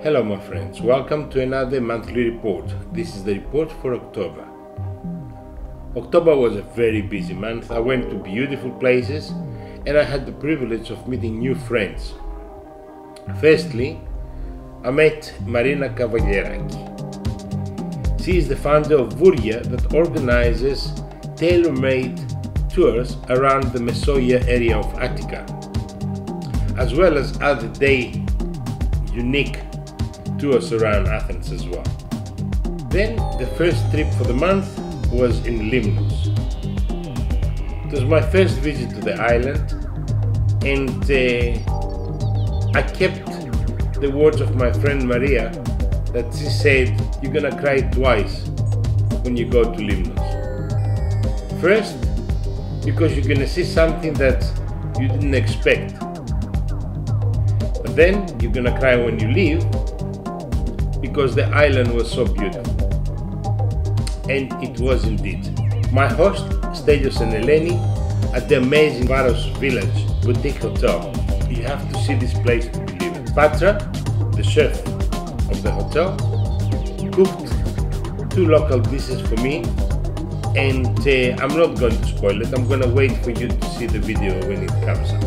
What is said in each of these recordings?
Hello my friends, welcome to another monthly report. This is the report for October. October was a very busy month. I went to beautiful places and I had the privilege of meeting new friends. Firstly, I met Marina Cavallieraki. She is the founder of Vourgia that organizes tailor-made tours around the Messogeia area of Attica, as well as other day unique tours around Athens as well. Then the first trip for the month was in Limnos. It was my first visit to the island, and I kept the words of my friend Maria that she said, "You're gonna cry twice when you go to Limnos. First, because you're gonna see something that you didn't expect. But then you're gonna cry when you leave, because the island was so beautiful." And it was indeed. My host, Stelios and Eleni, at the amazing Varos Village boutique hotel. You have to see this place to believe it. Patra, the chef of the hotel, cooked 2 local dishes for me, and I'm not going to spoil it. I'm going to wait for you to see the video when it comes up.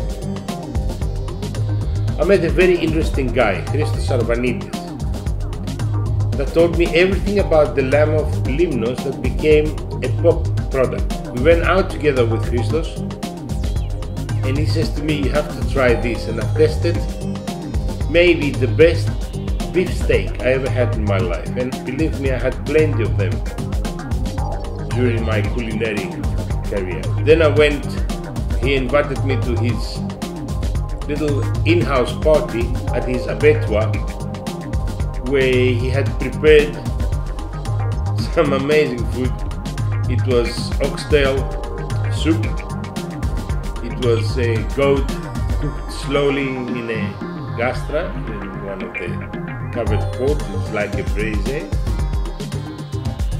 I met a very interesting guy, Christos Arvanitis, that told me everything about the lamb of Limnos that became a pop product. We went out together with Christos and he says to me, "You have to try this," and I've tested maybe the best beef steak I ever had in my life, and believe me, I had plenty of them during my culinary career. Then he invited me to his little in-house party at his abattoir, where he had prepared some amazing food. It was oxtail soup, it was a goat cooked slowly in a gastra, in one of the covered pots. It's like a braise,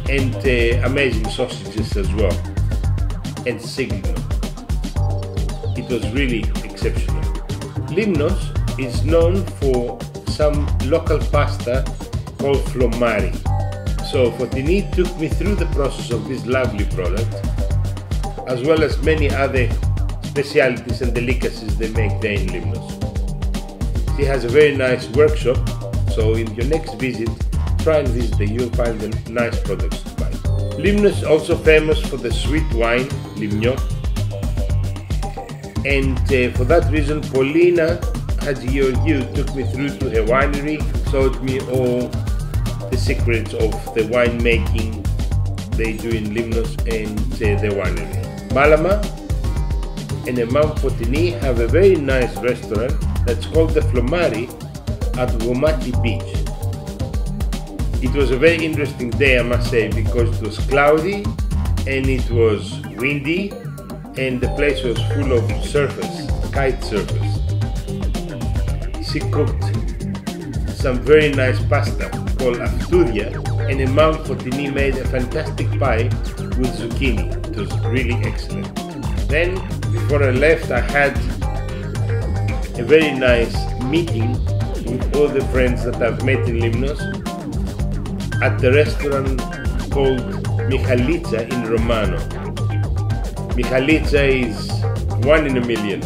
and amazing sausages as well, and signo. It was really exceptional. Limnos is known for some local pasta called flomari. So Fotini took me through the process of this lovely product, as well as many other specialities and delicacies they make there in Limnos. She has a very nice workshop, so in your next visit, try and visit there. You'll find the nice products to buy. Limnos is also famous for the sweet wine, Limnio, and for that reason, Paulina Hadjigeorgiou took me through to her winery, showed me all the secrets of the winemaking they do in Limnos and the winery. Malama and Imam Fotini have a very nice restaurant that's called the Flomari at Gomati Beach. It was a very interesting day, I must say, because it was cloudy and it was windy and the place was full of surfers, kite surfers. She cooked some very nice pasta called afturia, and Imam Fotini made a fantastic pie with zucchini. It was really excellent. Then, before I left, I had a very nice meeting with all the friends that I've met in Limnos at the restaurant called Michalitza in Romano. Michalitza is 1 in a million.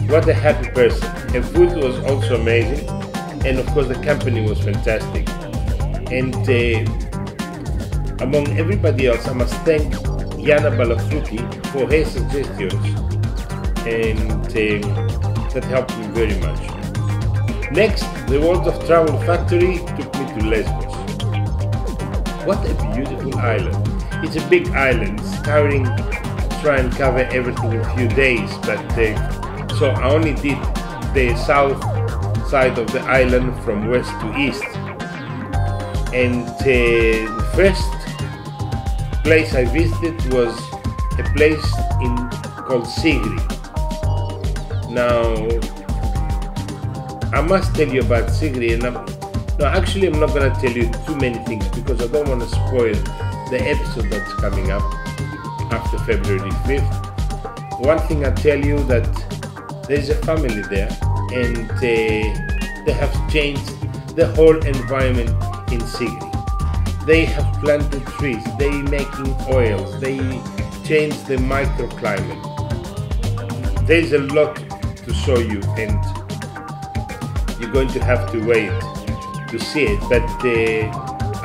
What a happy person. Her food was also amazing, and of course the company was fantastic. And among everybody else, I must thank Yana Balafruti for her suggestions, and that helped me very much. Next, the World of Travel Factory took me to Lesvos. What a beautiful island. It's a big island, it's tiring to try and cover everything in a few days, but so I only did the south side of the island from west to east. And the first place I visited was a place called Sigri. Now, I must tell you about Sigri, and actually I'm not going to tell you too many things because I don't want to spoil the episode that's coming up after February 5th. One thing I tell you that there is a family there, and they have changed the whole environment in Sigri. They have planted trees, they making oils, they change the microclimate. There's a lot to show you, and you're going to have to wait to see it, but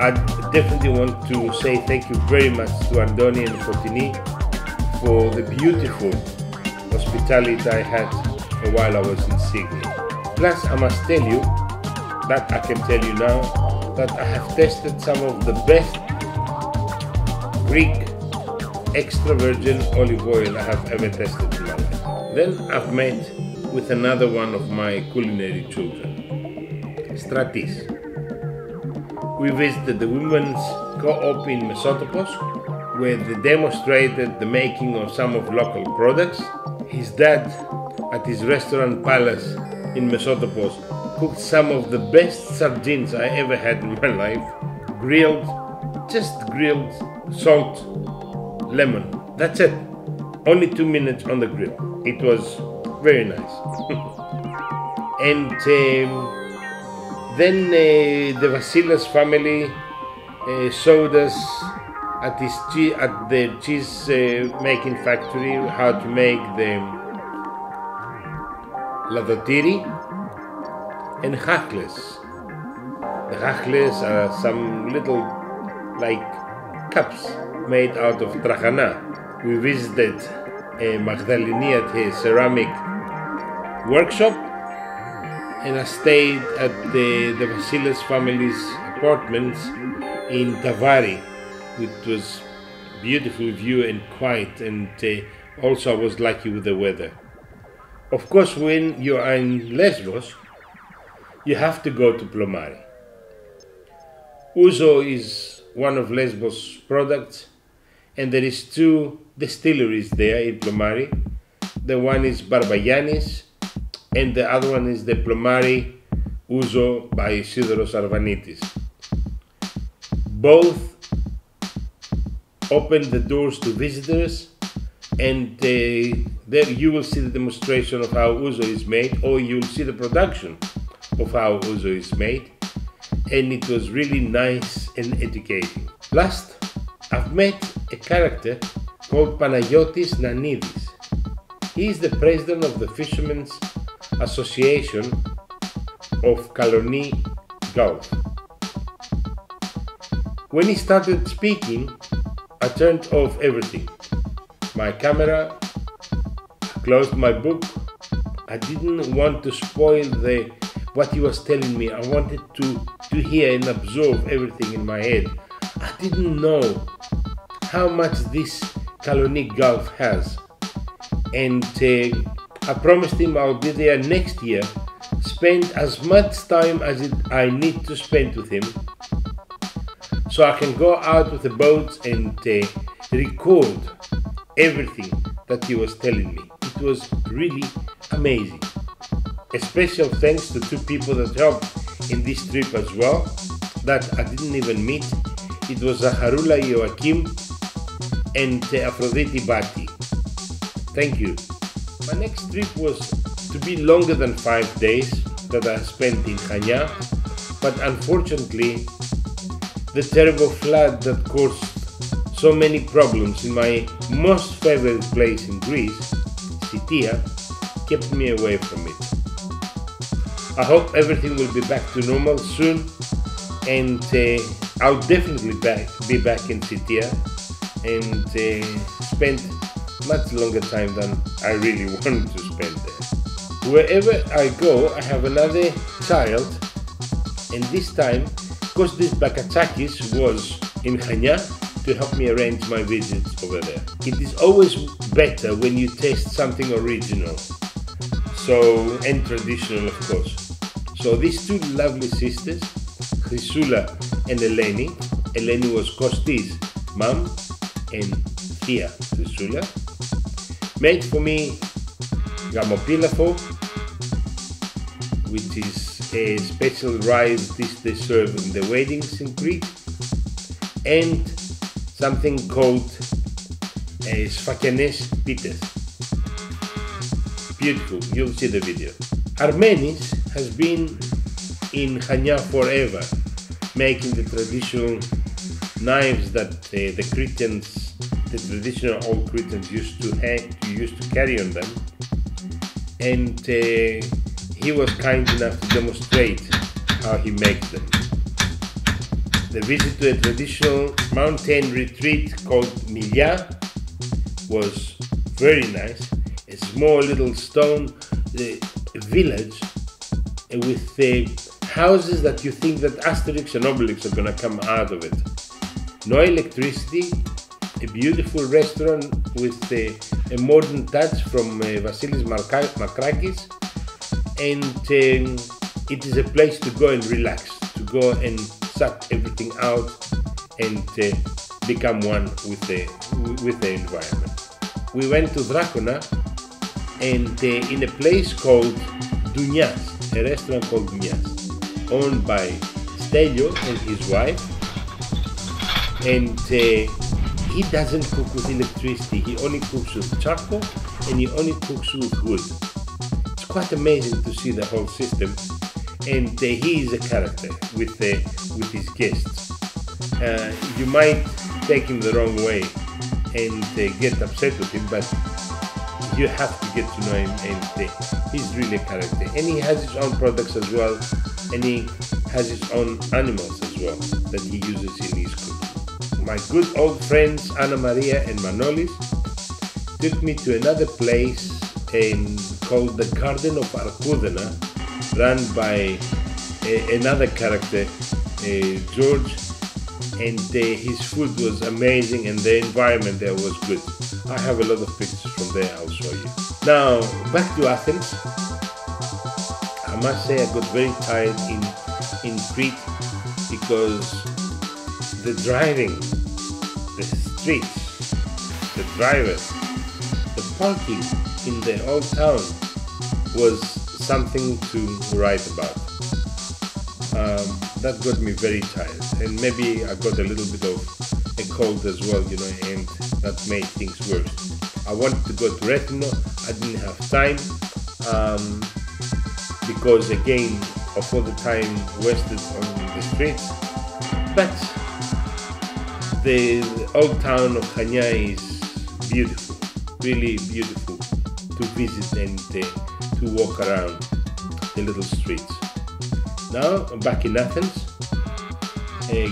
I definitely want to say thank you very much to Andoni and Fotini for the beautiful hospitality I had while I was in Sigri. Plus, I must tell you, that I can tell you now, that I have tested some of the best Greek extra virgin olive oil I have ever tested in my life. Then I've met with another one of my culinary children, Stratis. We visited the women's co-op in Mesotopos, where they demonstrated the making of some of local products. His dad, at his restaurant Palace in Mesotopos, cooked some of the best sardines I ever had in my life. Grilled, just grilled, salt, lemon. That's it. Only 2 minutes on the grill. It was very nice. And then the Vasilas family showed us at the cheese making factory how to make the ladotiri and chachles. The chachles are some little like cups made out of trachana. We visited Magdalini at his ceramic workshop, and I stayed at the Vasilas family's apartments in Tavari, which was beautiful view and quiet, and also I was lucky with the weather. Of course, when you are in Lesvos, you have to go to Plomari. Ouzo is one of Lesvos' products, and there is 2 distilleries there in Plomari. The one is Barbagiannis, and the other one is the Plomari Ouzo by Sidoros Arvanitis. Both open the doors to visitors, and there you will see the demonstration of how ouzo is made, or you will see the production of how ouzo is made, and it was really nice and educating. Last, I've met a character called Panagiotis Nanidis. He is the president of the Fishermen's Association of Kaloni Gulf. When he started speaking, I turned off everything. My camera, closed my book. I didn't want to spoil what he was telling me. I wanted to hear and absorb everything in my head. I didn't know how much this Kaloni Gulf has. And I promised him I'll be there next year, spend as much time as I need to spend with him, so I can go out with the boats and record everything that he was telling me. It was really amazing. A special thanks to 2 people that helped in this trip as well, that I didn't even meet. It was Zacharula Joachim and Aphrodite Bati. Thank you. My next trip was to be longer than 5 days that I spent in Chania, but unfortunately the terrible flood that caused so many problems in my most favorite place in Greece, Sitia, kept me away from it. I hope everything will be back to normal soon, and I'll definitely be back in Sitia and spend much longer time than I really wanted to spend there. Wherever I go, I have another child, and this time Kostis Bakatsakis was in Chania to help me arrange my visits over there. It is always better when you taste something original, and traditional, of course. So these 2 lovely sisters, Chrysula and Eleni. Eleni was Kostis' mom, and Thea Chrysula, made for me gamopilafo, which is a special rice dish they serve in the weddings in Crete, and something called sfakianes pitas. Beautiful, you'll see the video. Armenis has been in Chania forever, making the traditional knives that the Cretans, the traditional old Cretans used to carry on them. And he was kind enough to demonstrate how he makes them. The visit to a traditional mountain retreat called Milia was very nice. A small little stone village with houses that you think that Asterix and Obelix are gonna come out of it. No electricity, a beautiful restaurant with a modern touch from Vasilis Makrakis, and it is a place to go and relax, to go and suck everything out and become one with the environment. We went to Dracona and in a place called Dunias, a restaurant called Dunias, owned by Stelio and his wife, and he doesn't cook with electricity, he only cooks with charcoal and he only cooks with wood. It's quite amazing to see the whole system, and he is a character with his guests. You might take him the wrong way and get upset with him, but you have to get to know him, and he's really a character. And he has his own products as well, and he has his own animals as well that he uses in his cooking. My good old friends Anna Maria and Manolis took me to another place called the Garden of Arkoudena, run by another character, George, and his food was amazing and the environment there was good. I have a lot of pictures from there, I'll show you. Now, back to Athens. I must say I got very tired in Crete because the driving, the streets, the drivers, the parking in the old town was something to write about. That got me very tired, and maybe I got a little bit of a cold as well, you know, and that made things worse. I wanted to go to Retino, I didn't have time, because again of all the time wasted on the streets, but the old town of Chania is beautiful, really beautiful to visit and to walk around the little streets. Now I'm back in Athens,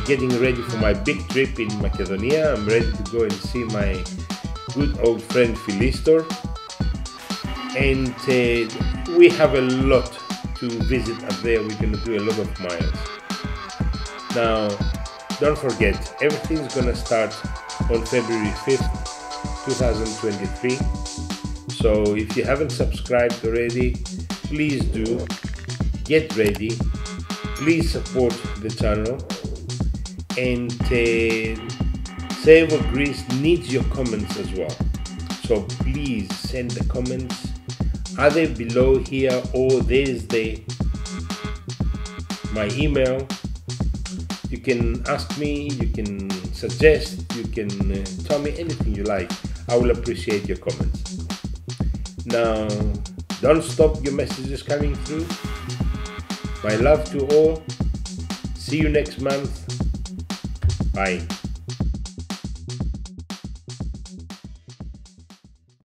getting ready for my big trip in Macedonia. I'm ready to go and see my good old friend Philistor, and we have a lot to visit up there. We're going to do a lot of miles. Now don't forget, everything's going to start on February 5th, 2023. So if you haven't subscribed already, please do. Get ready, please support the channel, and Savor Greece needs your comments as well. So please send the comments either below here, or there's my email. You can ask me, you can suggest, you can tell me anything you like. I will appreciate your comments. Now, don't stop your messages coming through. My love to all. See you next month. Bye.